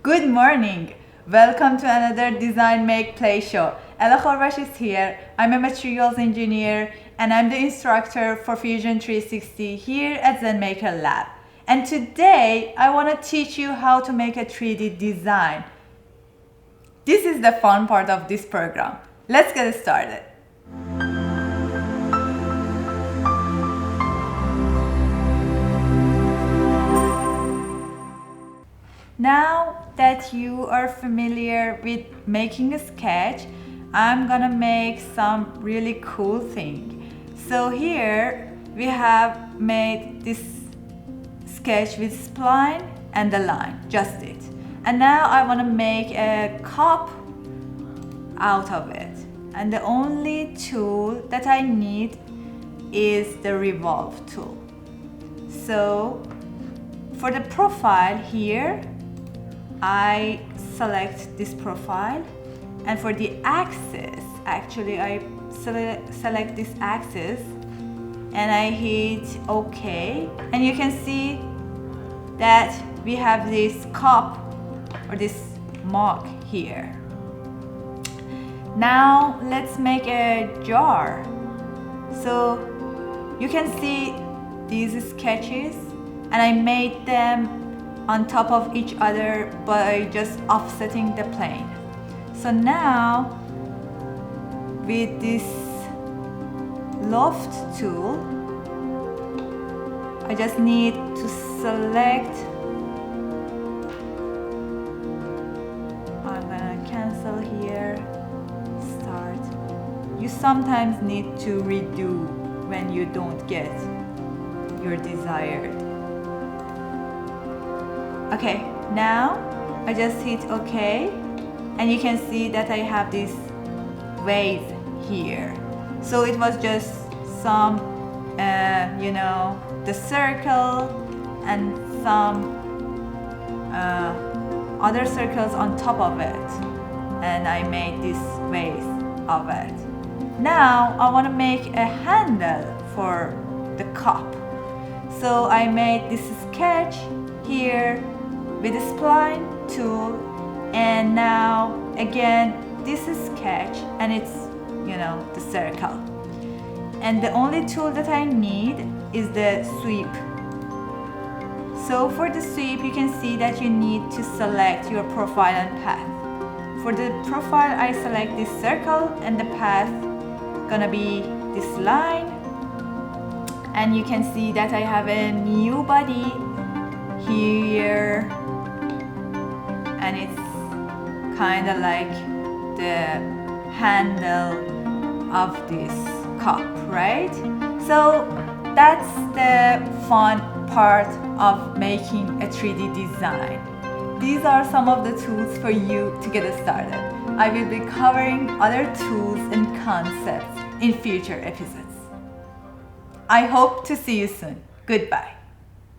Good morning! Welcome to another Design Make Play show. Ella Khorbash is here. I'm a materials engineer and I'm the instructor for Fusion 360 here at ZenMaker Lab. And today I want to teach you how to make a 3D design. This is the fun part of this program. Let's get started. Now that you are familiar with making a sketch, I'm gonna make some really cool thing. So here we have made this sketch with spline and the line, just it. And now I want to make a cup out of it. And the only tool that I need is the Revolve Tool. So for the profile here, I select this profile, and for the axis, actually I select this axis and I hit OK, and you can see that we have this cup or this mug here. Now let's make a jar. So you can see these sketches, and I made them on top of each other by just offsetting the plane. So now with this Loft tool, I just need to select. I'm gonna cancel here, start. You sometimes need to redo when you don't get your desired. Okay, now I just hit OK, and you can see that I have this vase here. So it was just some, the circle and some other circles on top of it, and I made this vase of it. Now I want to make a handle for the cup. So I made this sketch here with the spline tool, and now again this is sketch, and it's the circle, and the only tool that I need is the sweep. So for the sweep, you can see that you need to select your profile and path. For the profile, I select this circle, and the path gonna be this line, and you can see that I have a new body here, and it's kind of like the handle of this cup, right? So that's the fun part of making a 3D design. These are some of the tools for you to get started. I will be covering other tools and concepts in future episodes. I hope to see you soon. Goodbye.